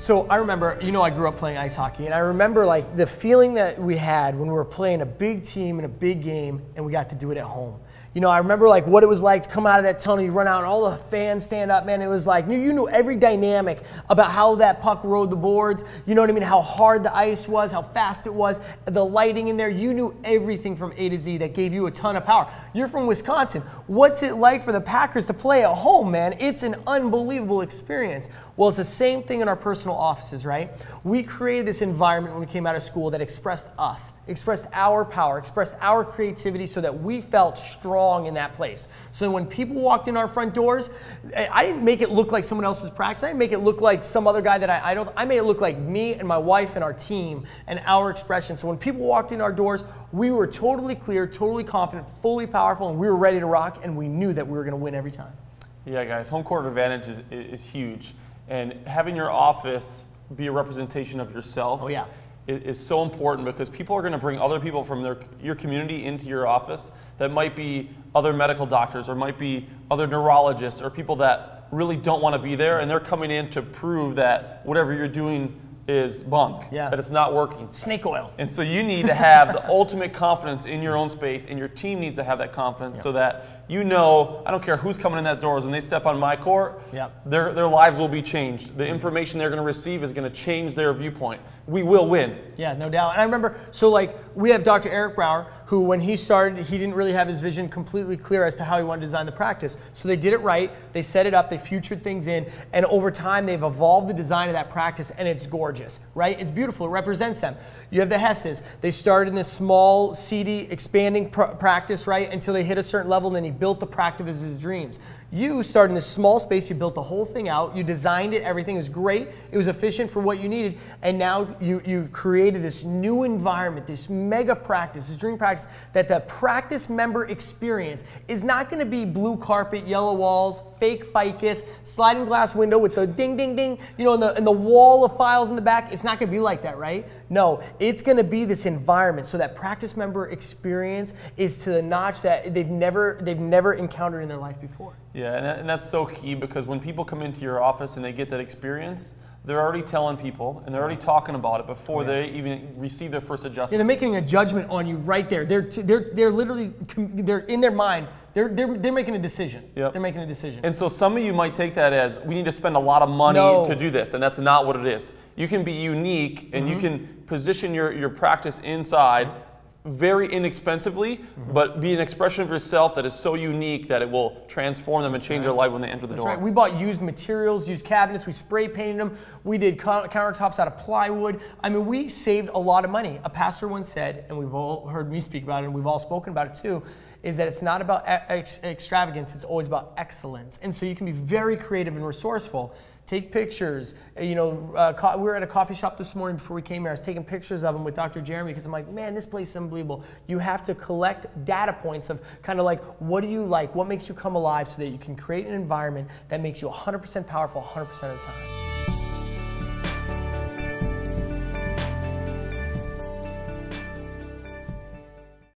So I remember, you know, I grew up playing ice hockey, and I remember like the feeling that we had when we were playing a big team in a big game and we got to do it at home. You know, I remember like what it was like to come out of that tunnel, you run out and all the fans stand up, man. It was like, you knew every dynamic about how that puck rode the boards, you know what I mean, how hard the ice was, how fast it was, the lighting in there. You knew everything from A to Z that gave you a ton of power. You're from Wisconsin. What's it like for the Packers to play at home, man? It's an unbelievable experience. Well, it's the same thing in our personal offices, right? We created this environment when we came out of school that expressed us, expressed our power, expressed our creativity so that we felt strong in that place. So when people walked in our front doors, I didn't make it look like someone else's practice. I didn't make it look like some other guy that I made it look like me and my wife and our team and our expression. So when people walked in our doors, we were totally clear, totally confident, fully powerful, and we were ready to rock, and we knew that we were going to win every time. Yeah, guys, home court advantage is huge. And having your office be a representation of yourself is so important, because people are going to bring other people from your community into your office that might be other medical doctors or might be other neurologists or people that really don't want to be there, and they're coming in to prove that whatever you're doing is bunk, that it's not working. Snake oil. And so you need to have the ultimate confidence in your own space, and your team needs to have that confidence so that you know, I don't care who's coming in that doors, when they step on my court, their lives will be changed. The information they're going to receive is going to change their viewpoint. We will win. Yeah, no doubt. And I remember, so like, we have Dr. Eric Brower, who when he started, he didn't really have his vision completely clear as to how he wanted to design the practice. So they did it right, they set it up, they futured things in, and over time they've evolved the design of that practice, and it's gorgeous, right? It's beautiful, it represents them. You have the Hesses. They started in this small, seedy, expanding practice, right, until they hit a certain level, and then he built the practice of his dreams. You started in this small space, you built the whole thing out, you designed it, everything was great, it was efficient for what you needed, and now you've created this new environment, this mega practice, this dream practice, that the practice member experience is not going to be blue carpet, yellow walls, fake ficus, sliding glass window with the ding, ding, ding, you know, and the wall of files in the back. It's not going to be like that, right? No, it's going to be this environment, so that practice member experience is to the notch that they've never encountered in their life before. Yeah, and that's so key, because when people come into your office and they get that experience, they're already telling people and they're already talking about it before they even receive their first adjustment. Yeah, they're making a judgment on you right there. They're literally, they're in their mind, they're making a decision. They're making a decision. And so some of you might take that as, we need to spend a lot of money to do this, and that's not what it is. You can be unique, and you can position your practice inside very inexpensively, but be an expression of yourself that is so unique that it will transform them and change their life when they enter the door. That's right. We bought used materials, used cabinets, we spray painted them, we did countertops out of plywood. I mean, we saved a lot of money. A pastor once said, and we've all heard me speak about it, and we've all spoken about it too, is that it's not about extravagance, it's always about excellence. And so you can be very creative and resourceful. Take pictures. You know, we were at a coffee shop this morning before we came here. I was taking pictures of them with Dr. Jeremy, because I'm like, man, this place is unbelievable. You have to collect data points of kind of like, what do you like? What makes you come alive, so that you can create an environment that makes you 100% powerful 100% of the time.